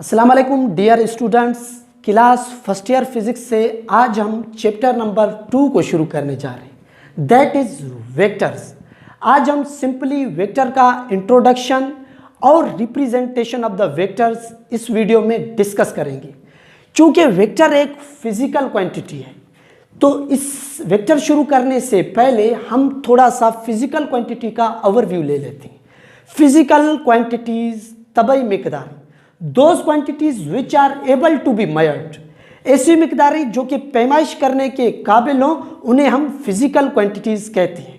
अस्सलाम वालेकुम dear students, class first year physics से आज हम चैप्टर नंबर 2 को शुरू करने जा रहे हैं, दैट इज वेक्टर्स। आज हम सिंपली वेक्टर का इंट्रोडक्शन और रिप्रेजेंटेशन ऑफ द वेक्टर्स इस वीडियो में डिस्कस करेंगे। चूँकि वेक्टर एक फिजिकल क्वांटिटी है, तो इस वेक्टर शुरू करने से पहले हम थोड़ा सा फिजिकल क्वांटिटी का ओवरव्यू ले लेते हैं। फिजिकल क्वांटिटीज तबई मिकदार, those quantities which are able to be measured, ऐसी मिकदारें जो कि पैमाइश करने के काबिल हों, उन्हें हम फिजिकल क्वांटिटीज कहते हैं।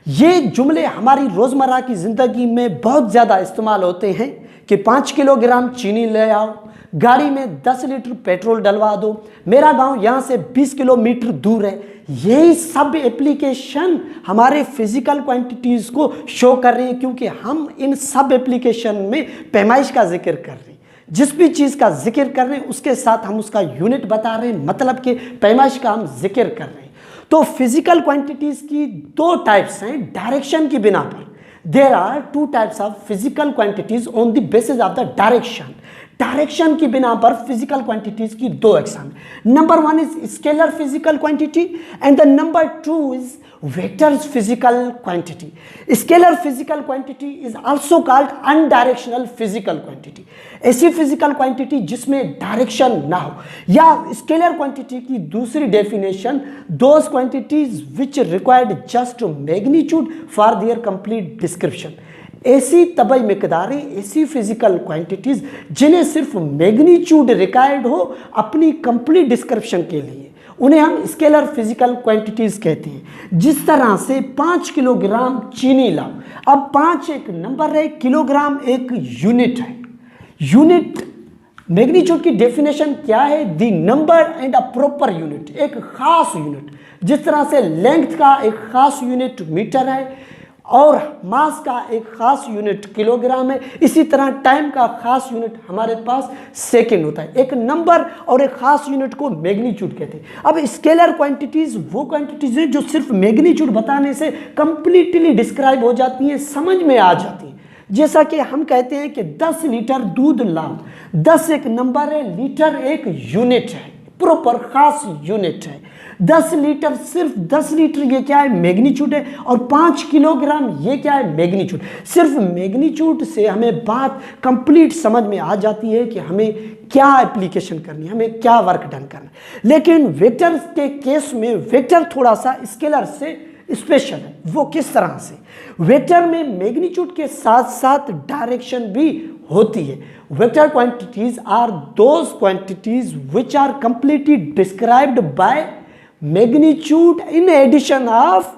ये जुमले हमारी रोज़मर्रा की ज़िंदगी में बहुत ज़्यादा इस्तेमाल होते हैं कि 5 किलोग्राम चीनी ले आओ, गाड़ी में 10 लीटर पेट्रोल डलवा दो, मेरा गांव यहाँ से 20 किलोमीटर दूर है। यही सब एप्लीकेशन हमारे फिजिकल क्वांटिटीज़ को शो कर रहे हैं, क्योंकि हम इन सब एप्लीकेशन में पैमाइश का जिक्र कर रहे हैं। जिस भी चीज़ का जिक्र कर रहे हैं उसके साथ हम उसका यूनिट बता रहे हैं, मतलब कि पैमाइश का हम जिक्र कर रहे हैं। तो फिजिकल क्वांटिटीज़ की 2 टाइप्स हैं डायरेक्शन की बिना पर। There are 2 types of physical quantities on the basis of the direction. Direction की बिना पर फिजिकल क्वांटिटीज की 2 exam. Number 1 is scalar physical quantity and the number 2 is vectors physical quantity. Scalar physical quantity is also called undirectional physical quantity. ऐसी physical quantity जिसमें direction ना हो, या scalar quantity की दूसरी definition those quantities which required just magnitude for there complete description. ऐसी तबई मिकदारें, ऐसी physical quantities जिन्हें सिर्फ मैग्नीट्यूड रिक्वायर्ड हो अपनी कंप्लीट डिस्क्रिप्शन के लिए, उन्हें हम स्केलर फिजिकल क्वांटिटीज कहते हैं। जिस तरह से 5 किलोग्राम चीनी लाओ, अब 5 एक नंबर है, किलोग्राम एक यूनिट है। यूनिट मैग्नीट्यूड की डेफिनेशन क्या है? The number and a proper unit, एक खास यूनिट। जिस तरह से लेंथ का एक खास यूनिट मीटर है और मास का एक खास यूनिट किलोग्राम है, इसी तरह टाइम का खास यूनिट हमारे पास सेकंड होता है। एक नंबर और एक खास यूनिट को मैग्नीट्यूड कहते हैं। अब स्केलर क्वांटिटीज वो क्वांटिटीज हैं जो सिर्फ मैग्नीट्यूड बताने से कंप्लीटली डिस्क्राइब हो जाती हैं, समझ में आ जाती हैं। जैसा कि हम कहते हैं कि 10 लीटर दूध लाओ, 10 एक नंबर है, लीटर एक यूनिट है, प्रॉपर खास यूनिट है। 10 लीटर, सिर्फ 10 लीटर ये क्या है? मैग्नीट्यूड है। और 5 किलोग्राम ये क्या है? मैग्नीट्यूड। सिर्फ मैग्नीट्यूड से हमें बात कंप्लीट समझ में आ जाती है कि हमें क्या एप्लीकेशन करनी है, हमें क्या वर्क डन करना है। लेकिन वेक्टर के केस में वेक्टर थोड़ा सा स्केलर से स्पेशल है। वो किस तरह से? वेक्टर में मैग्नीट्यूड के साथ साथ डायरेक्शन भी होती है। Vector quantities are those quantities which are completely described by magnitude in addition of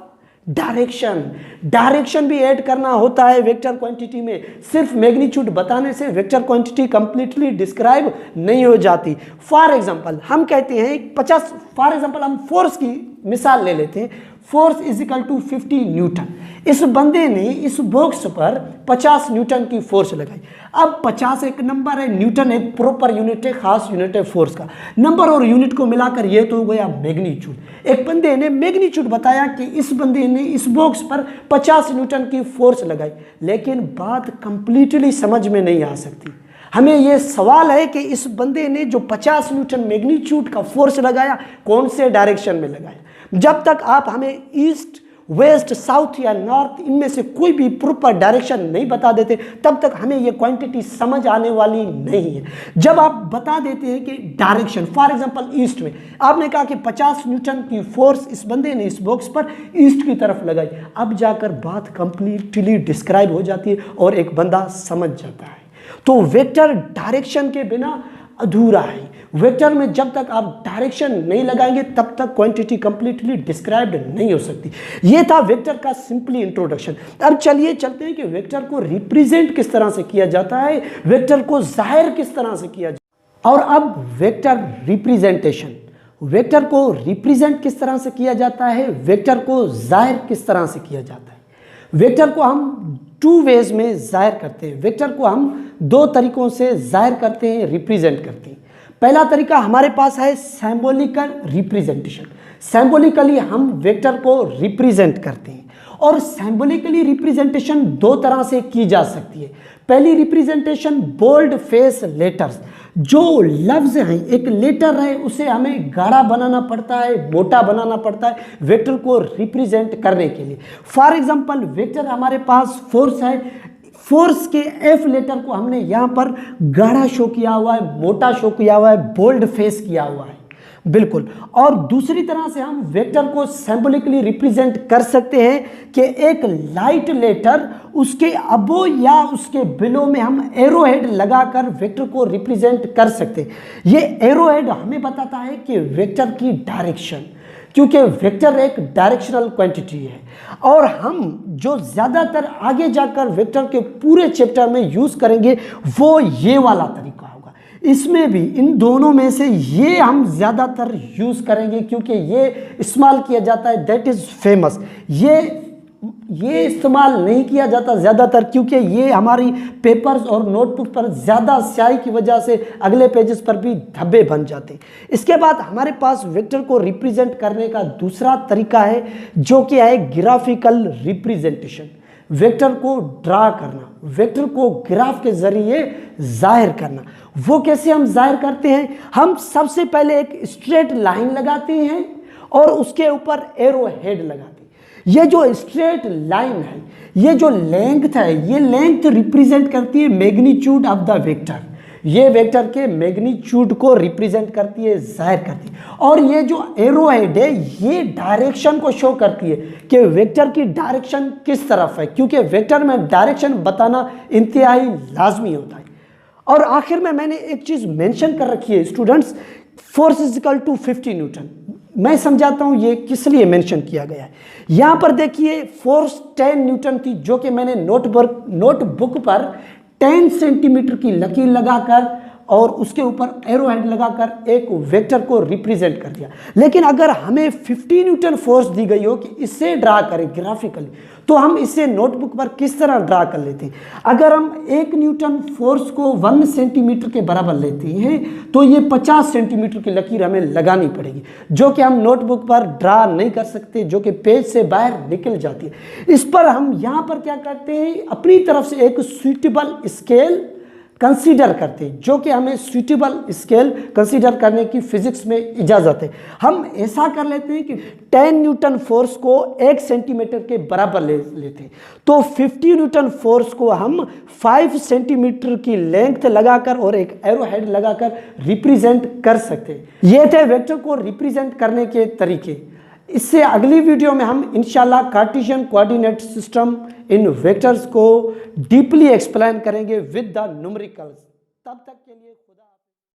direction. Direction भी ऐड करना होता है वेक्टर क्वांटिटी में। सिर्फ मैग्नीट्यूड बताने से वेक्टर क्वांटिटी कंप्लीटली डिस्क्राइब नहीं हो जाती। फॉर एग्जांपल हम कहते हैं 50, फॉर एग्जांपल हम फोर्स की मिसाल ले लेते हैं। Force is equal to 50 newton. इस बंदे ने इस बॉक्स पर 50 न्यूटन की फोर्स लगाई। अब 50 एक नंबर है, न्यूटन एक प्रॉपर यूनिट है, खास यूनिट है फोर्स का। नंबर और यूनिट को मिलाकर ये तो हो गया मैग्नीट्यूड। एक बंदे ने मैग्नीट्यूड बताया कि इस बंदे ने इस बॉक्स पर 50 न्यूटन की फोर्स लगाई, लेकिन बात कंप्लीटली समझ में नहीं आ सकती। हमें ये सवाल है कि इस बंदे ने जो 50 न्यूटन मैग्नीट्यूड का फोर्स लगाया, कौन से डायरेक्शन में लगाया? जब तक आप हमें ईस्ट, वेस्ट, साउथ या नॉर्थ इनमें से कोई भी प्रॉपर डायरेक्शन नहीं बता देते, तब तक हमें ये क्वांटिटी समझ आने वाली नहीं है। जब आप बता देते हैं कि डायरेक्शन, फॉर एग्जांपल ईस्ट में, आपने कहा कि 50 न्यूटन की फोर्स इस बंदे ने इस बॉक्स पर ईस्ट की तरफ लगाई, अब जाकर बात कंप्लीटली डिस्क्राइब हो जाती है और एक बंदा समझ जाता है। तो वेक्टर डायरेक्शन के बिना अधूरा है। वेक्टर में जब तक आप डायरेक्शन नहीं लगाएंगे तब तक क्वांटिटी कंप्लीटली डिस्क्राइब्ड नहीं हो सकती। ये था वेक्टर का सिंपली इंट्रोडक्शन। अब चलिए चलते हैं कि वेक्टर को रिप्रेजेंट किस तरह से किया जाता है, वेक्टर को जाहिर किस तरह से किया जाता है। और अब वेक्टर रिप्रेजेंटेशन, वेक्टर को रिप्रेजेंट किस तरह से किया जाता है, वेक्टर को जाहिर किस तरह से किया जाता है। वेक्टर को हम 2 वेज में जाहिर करते हैं। वेक्टर को हम 2 तरीकों से जाहिर करते हैं, रिप्रेजेंट करते हैं। पहला तरीका हमारे पास है सिंबॉलिकल रिप्रेजेंटेशन। सिंबॉलिकली हम वेक्टर को रिप्रेजेंट करते हैं, और सिंबॉलिकली रिप्रेजेंटेशन 2 तरह से की जा सकती है। पहली रिप्रेजेंटेशन बोल्ड फेस लेटर्स, जो लफ्ज़ हैं, एक लेटर है, उसे हमें गाढ़ा बनाना पड़ता है, मोटा बनाना पड़ता है वेक्टर को रिप्रेजेंट करने के लिए। फॉर एग्जांपल वेक्टर हमारे पास फोर्स है, फोर्स के एफ लेटर को हमने यहाँ पर गाढ़ा शो किया हुआ है, मोटा शो किया हुआ है, बोल्ड फेस किया हुआ है, बिल्कुल। और दूसरी तरह से हम वेक्टर को सिंबॉलिकली रिप्रेजेंट कर सकते हैं कि एक लाइट लेटर उसके अबो या उसके बिलो में हम एरो हेड लगाकर वेक्टर को रिप्रेजेंट कर सकते हैं। ये एरो हेड हमें बताता है कि वेक्टर की डायरेक्शन, क्योंकि वेक्टर एक डायरेक्शनल क्वांटिटी है। और हम जो ज़्यादातर आगे जाकर वेक्टर के पूरे चैप्टर में यूज़ करेंगे वो ये वाला तरीका होगा। इसमें भी इन दोनों में से ये हम ज़्यादातर यूज़ करेंगे क्योंकि ये इस्तेमाल किया जाता है, दैट इज़ फेमस। ये इस्तेमाल नहीं किया जाता ज़्यादातर क्योंकि ये हमारी पेपर्स और नोटबुक पर ज़्यादा स्याही की वजह से अगले पेजेस पर भी धब्बे बन जाते हैं। इसके बाद हमारे पास वेक्टर को रिप्रेजेंट करने का दूसरा तरीका है जो कि है ग्राफिकल रिप्रेजेंटेशन। वेक्टर को ड्रा करना, वेक्टर को ग्राफ के जरिए जाहिर करना। वो कैसे हम जाहिर करते हैं? हम सबसे पहले एक स्ट्रेट लाइन लगाते हैं और उसके ऊपर एरो हेड लगाते हैं। ये जो स्ट्रेट लाइन है, ये जो लेंथ है, ये लेंथ रिप्रेजेंट करती है मैग्नीट्यूड ऑफ द वेक्टर। ये वेक्टर के मैग्नीट्यूड को रिप्रेजेंट करती है, जाहिर करती है। और ये जो एरो हेड है ये डायरेक्शन को शो करती है कि वेक्टर की डायरेक्शन किस तरफ है, क्योंकि वेक्टर में डायरेक्शन बताना इंतहाई लाजमी होता है। और आखिर में मैंने एक चीज़ मेंशन कर रखी है students, force is equal to 50 newton. मैं समझाता हूँ ये किस लिए मेंशन किया गया है। यहाँ पर देखिए फोर्स 10 न्यूटन थी जो कि मैंने नोटबुक पर 10 सेंटीमीटर की लकीर लगाकर और उसके ऊपर एरो हेड लगाकर एक वेक्टर को रिप्रेजेंट कर दिया। लेकिन अगर हमें 50 न्यूटन फोर्स दी गई हो कि इससे ड्रा करें ग्राफिकली, तो हम इसे नोटबुक पर किस तरह ड्रा कर लेते हैं? अगर हम 1 न्यूटन फोर्स को 1 सेंटीमीटर के बराबर लेते हैं तो ये 50 सेंटीमीटर की लकीर हमें लगानी पड़ेगी, जो कि हम नोटबुक पर ड्रा नहीं कर सकते, जो कि पेज से बाहर निकल जाती है। इस पर हम यहाँ पर क्या करते हैं, अपनी तरफ से एक सूटेबल स्केल कंसीडर करते हैं, जो कि हमें सूटेबल स्केल कंसीडर करने की फिजिक्स में इजाज़त है। हम ऐसा कर लेते हैं कि 10 न्यूटन फोर्स को 1 सेंटीमीटर के बराबर ले लेते हैं, तो 50 न्यूटन फोर्स को हम 5 सेंटीमीटर की लेंथ लगाकर और एक एरो हेड लगाकर रिप्रेजेंट कर सकते हैं। ये थे वेक्टर को रिप्रेजेंट करने के तरीके। इससे अगली वीडियो में हम इंशाल्लाह Cartesian coordinate system in vectors को डीपली एक्सप्लेन करेंगे विद द न्यूमेरिकल्स। तब तक के लिए खुदा।